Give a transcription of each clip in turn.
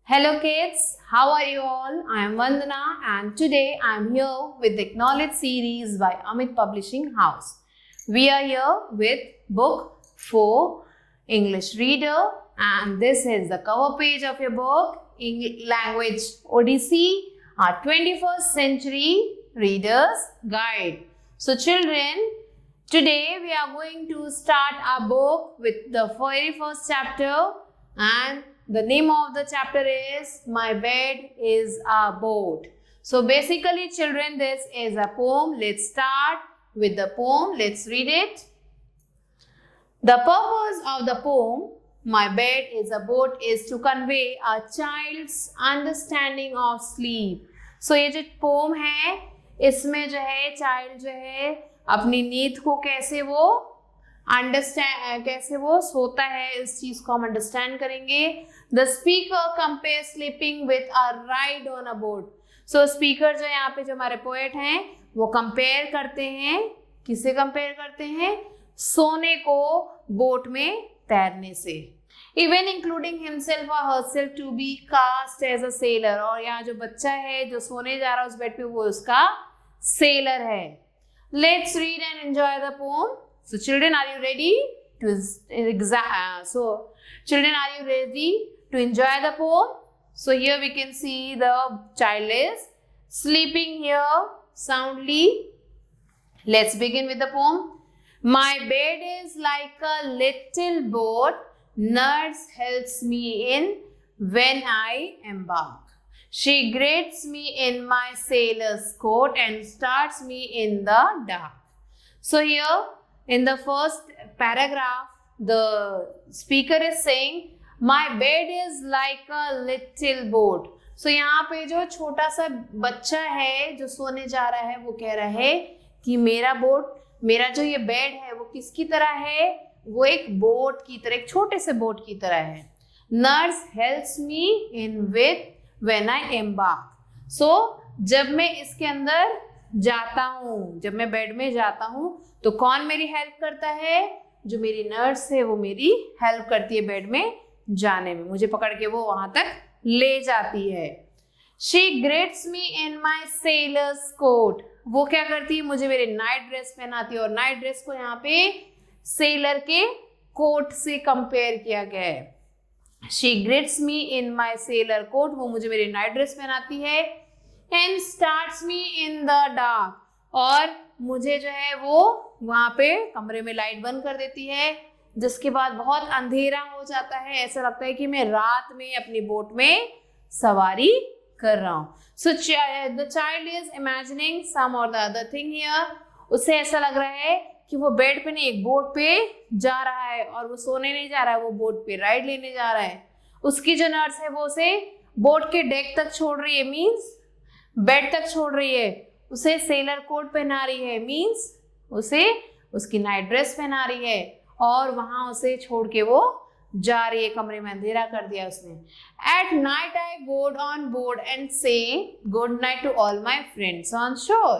Hello kids, how are you all? I am Vandana and today I am here with the Acknowledge series by Amit Publishing House. We are here with book 4 English Reader and this is the cover page of your book Language Odyssey, our 21st Century Reader's Guide. So children, today we are going to start our book with the very first chapter and the name of the chapter is My Bed is a Boat. So basically children, this is a poem. Let's start with the poem. Let's read it. The purpose of the poem My Bed is a Boat is to convey a child's understanding of sleep. So ये जो poem है इसमें जो है child जो है अपनी नींद को कैसे वो कैसे वो सोता है इस चीज को हम अंडरस्टैंड करेंगे. The speaker compare sleeping with a ride on a boat. So speaker जो यहाँ पे जो हमारे पोएट हैं वो कंपेयर करते हैं. किसे कंपेयर करते हैं? सोने को बोट में तैरने से. इवन इंक्लूडिंग हिमसेल्फ और herself to be cast as a sailor. और यहाँ जो बच्चा है जो सोने जा रहा है उस बेड पे वो उसका सेलर है. Let's read and enjoy the poem. So children, are you ready to children, are you ready to enjoy the poem? So here we can see the child is sleeping here soundly. Let's begin with the poem. My bed is like a little boat. Nurse helps me in when I embark. She greets me in my sailor's coat and starts me in the dark. So here in the first paragraph, the speaker is saying, my bed is like a little boat. So यहाँ पे जो छोटा सा बच्चा है जो सोने जा रहा है वो कह रहा है कि मेरा जो ये बेड है वो किसकी तरह है? वो एक बोट की तरह, एक छोटे से बोट की तरह है. Nurse helps me in with when I embark. So जब मैं इसके अंदर जाता हूँ, जब मैं बेड में जाता हूँ तो कौन मेरी हेल्प करता है? जो मेरी नर्स है वो मेरी हेल्प करती है बेड में जाने में. मुझे पकड़ के वो वहां तक ले जाती है. She greets me in my sailor's coat. वो क्या करती है? मुझे मेरे नाइट ड्रेस पहनाती है. और नाइट ड्रेस को यहाँ पे सेलर के कोट से कंपेयर किया गया है. She greets me in my sailor coat. वो मुझे मेरी नाइट ड्रेस पहनाती है. And starts me in the dark. और मुझे जो है वो वहां पे कमरे में लाइट बंद कर देती है. जिसके बाद बहुत अंधेरा हो जाता है. ऐसा लगता है कि मैं रात में अपनी बोट में सवारी कर रहा हूँ. So the child is imagining some और द अदर थिंग हियर. उसे ऐसा लग रहा है कि वो बेड पे नहीं एक बोट पे जा रहा है और वो सोने नहीं जा रहा है, वो बोट पे राइड लेने जा रहा है. उसकी जो नर्स है वो उसे बोट के डेक तक छोड़ रही है, मीन्स बेड तक छोड़ रही है. उसे सेलर कोट पहना रही है, मीन्स उसे उसकी नाइट ड्रेस पहना रही है. और वहां उसे छोड़ के वो जा रही है. कमरे में अंधेरा कर दिया उसने. Eight night I goed on board and say good night to all my friends on shore.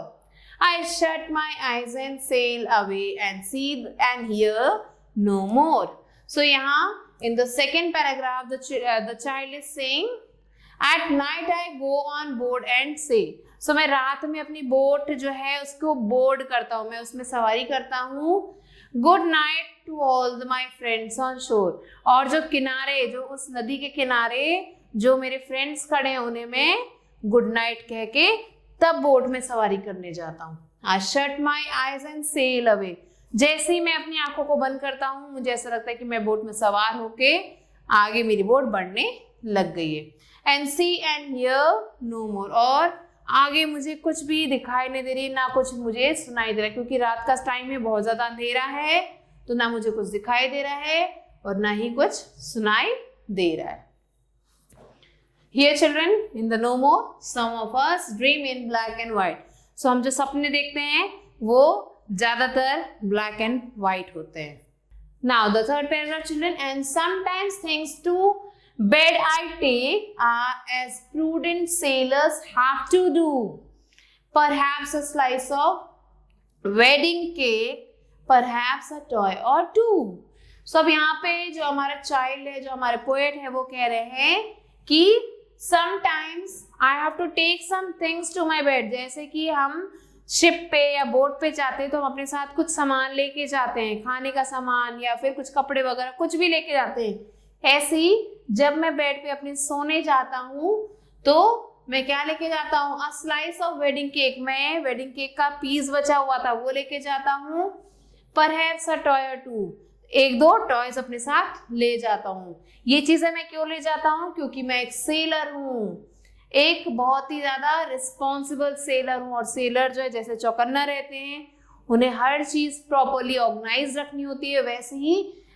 I shut my eyes and sail away and see and hear no more. So यहाँ in the second paragraph the child is saying at night I go on board and say. So मैं रात में अपनी boat जो है उसको board करता हूँ, मैं उसमें सवारी करता हूँ. Good night to all my friends on shore. और जो किनारे, जो उस नदी के किनारे जो मेरे फ्रेंड्स खड़े हैं उन्हें मैं गुड नाइट कह के तब बोट में सवारी करने जाता हूँ. I shut my eyes and sail away. जैसे ही मैं अपनी आंखों को बंद करता हूँ मुझे ऐसा लगता है कि मैं बोट में सवार होके आगे मेरी बोट बढ़ने लग गई है. And see and hear no more. और आगे मुझे कुछ भी दिखाई नहीं दे रही, ना कुछ मुझे सुनाई दे रहा है, क्योंकि रात का टाइम है, बहुत ज्यादा अंधेरा है. तो ना मुझे कुछ दिखाई दे रहा है और ना ही कुछ सुनाई दे रहा है. Here children, in the no more, some of us dream in black and white. So हम जो सपने देखते हैं वो ज्यादातर black and white होते हैं. Now the third paragraph children, and sometimes things to bed I take as prudent sailors have to do. Perhaps a slice of wedding cake, perhaps a toy or two. So अब यहाँ पे जो हमारा child है, जो हमारे poet है, वो कह रहे हैं कि sometimes I have to take some things to my bed. जैसे कि हम शिप पे या बोट पे जाते हैं तो हम अपने साथ कुछ सामान लेके जाते हैं, खाने का सामान या फिर कुछ कपड़े वगैरह कुछ भी लेके जाते हैं। ऐसे ही जब मैं बेड पे अपने सोने जाता हूँ तो मैं क्या लेके जाता हूँ? A slice of wedding cake. मैं वेडिंग केक का पीस बचा हुआ था वो लेके जाता हूँ। परहैप्स अ टॉय और टू, एक दो टॉयज अपने साथ ले जाता हूँ। ये चीजें मैं क्यों ले जाता हूँ? क्योंकि मैं एक सेलर हूँ, एक बहुत ही ज्यादा रिस्पॉन्सिबल सेलर हूँ। और सेलर जो है जैसे चौकन्ना रहते हैं, उन्हें हर चीज प्रॉपरली ऑर्गेनाइज रखनी होती है, वैसे ही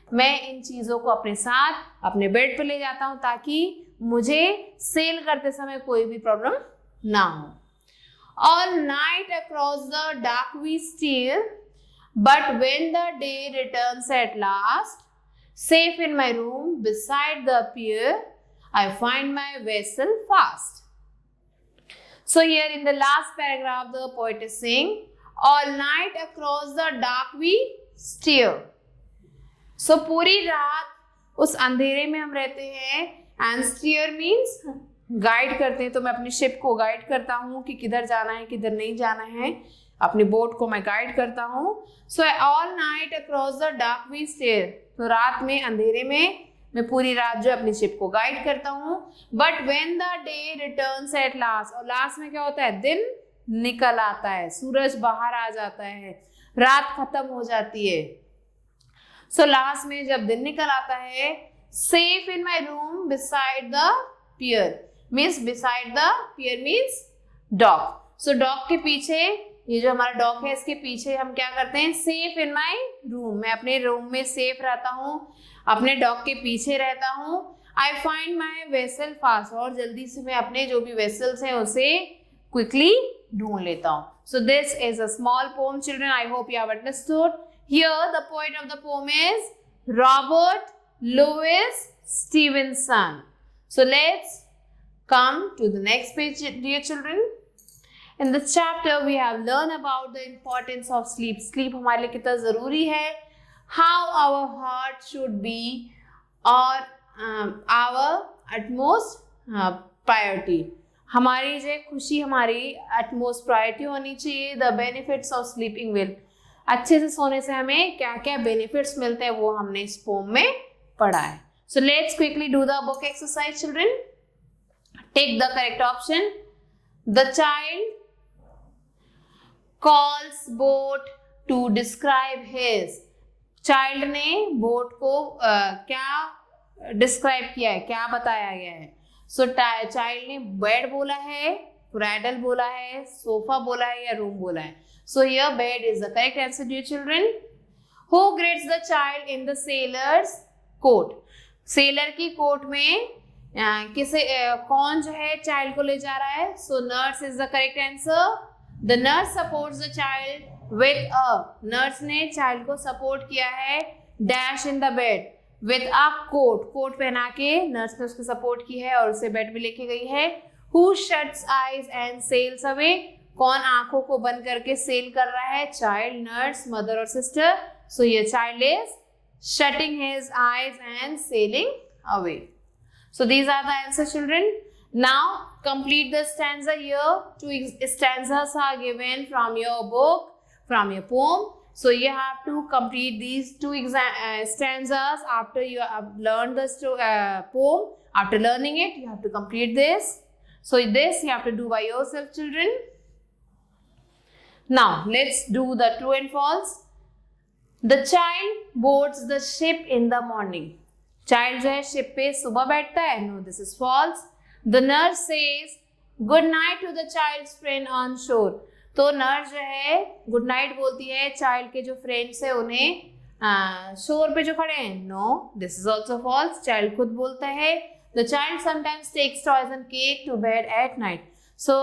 मैं इन चीजों को अपने साथ अपने बेड पे ले जाता हूँ ताकि मुझे सेल करते समय कोई भी प्रॉब्लम ना हो। All night across the dark we steer, but when the day returns at last, safe in my room beside the pier, I find my vessel fast. So here in the last paragraph the poet is saying, all night across the dark we steer. So पूरी रात उस अंधेरे में हम रहते हैं, and steer means guide करते हैं। तो मैं अपनी शिप को गाइड करता हूँ कि किधर जाना है किधर नहीं जाना है, अपनी बोट को मैं गाइड करता हूँ। So all night across the dark we steer, तो रात में अंधेरे में मैं पूरी रात जो अपनी शिप को गाइड करता हूँ। But when the day returns at last, और लास्ट में क्या होता है? दिन निकल आता है, सूरज बाहर आ जाता है, रात खत्म हो जाती है। सो लास्ट में जब दिन निकल आता है, safe in my room beside the pier, means beside the pier means dock. So dock के पीछे, ये जो हमारा डॉग है इसके पीछे हम क्या करते हैं? सेफ इन माई रूम, मैं अपने रूम में सेफ रहता हूँ, अपने डॉग के पीछे रहता हूँ। I find my vessel fast, और जल्दी से मैं अपने जो भी वेसल्स हैं उसे क्विकली ढूंढ लेता हूँ। So this is a small poem children, I hope you have understood. Here the poet of the poem is Robert Louis Stevenson. So let's come to the next page, dear children. In this chapter we have learned about the importance of sleep. Sleep हमारे लिए कितना ज़रूरी है, how our heart should be, और our utmost priority, हमारी जो खुशी हमारी utmost priority होनी चाहिए। The benefits of sleeping well, अच्छे से सोने से हमें क्या क्या benefits मिलते हैं वो हमने इस poem में पढ़ा है। So let's quickly do the book exercise, children. Take the correct option. The child calls boat to describe his. Child ने boat को क्या describe किया है, क्या बताया गया है? So child ने bed बोला है, cradle बोला है, sofa बोला है या room बोला है? So here bed is the correct answer, dear children. Who greets the child in the sailor's coat? Sailor की कोट में किसे कौन जो है चाइल्ड को ले जा रहा है? So nurse is the correct answer. The nurse supports the child with a, नर्स ने चाइल्ड को सपोर्ट किया है dash in the bed with a coat, coat पहना के नर्स ने उसको सपोर्ट की है और उसे बेड में लेके गई है। Who shuts eyes and sails away, कौन आंखों को बंद करके सेल कर रहा है? चाइल्ड, नर्स, मदर और सिस्टर। सो ये child is shutting his eyes and sailing away. So these are the answers, children. Now complete the stanza here. Two stanzas are given from your book, from your poem. So you have to complete these two stanzas after you have learned the poem. After learning it, you have to complete this. So this you have to do by yourself, children. Now let's do the true and false. The child boards the ship in the morning. चाइल्ड जो है ship पे सुबह बैठता है। No, this is false. The nurse says good night to the child's friend on shore, तो nurse जो है गुड नाइट बोलती है चाइल्ड के जो फ्रेंड्स है उन्हें शोर पे जो खड़े हैं। No, this is also false. Child खुद बोलता है the child sometimes takes toys and cake to bed at night. So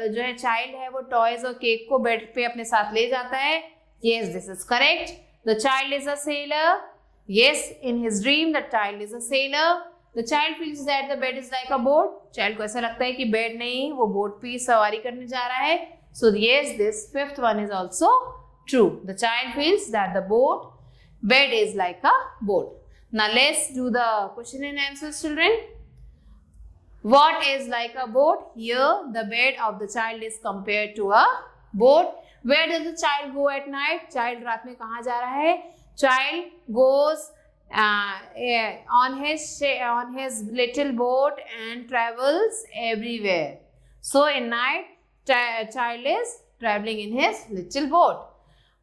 जो है चाइल्ड है वो टॉयज और केक को बेड पे अपने साथ ले जाता है। Yes, this is correct. The child is a seller. Yes, in his dream the child is a sailor. The child feels that the bed is like a boat. Child को ऐसा लगता है कि बेड नहीं, वो बोट पे सवारी करने जा रहा है। So yes, this fifth one is also true. The child feels that the bed is like a boat. Now let's do the question and answers, children. What is like a boat? Here the bed of the child is compared to a boat. Where does the child go at night? Child रात में कहाँ जा रहा है? Child goes on his little boat and travels everywhere. So in night, child is traveling in his little boat.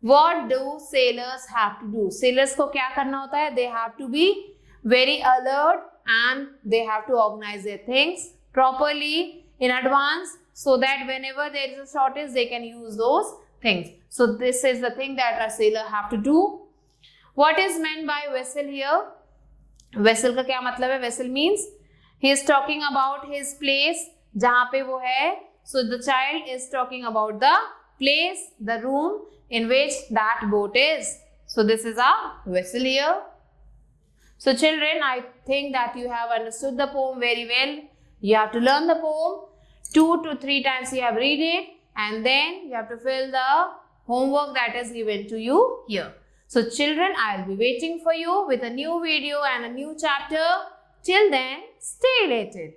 What do sailors have to do? Sailors को क्या करना होता है? They have to be very alert and they have to organize their things properly in advance so that whenever there is a shortage, they can use those things. So this is the thing that a sailor have to do. What is meant by vessel here? Vessel का क्या मतलब है? Vessel means he is talking about his place जहाँ पे वो है. So the child is talking about the place, the room in which that boat is. So this is a vessel here. So children, I think that you have understood the poem very well. You have to learn the poem 2 to 3 times. You have read it and then you have to fill the homework that is given to you here. So children, I will be waiting for you with a new video and a new chapter. Till then, stay related.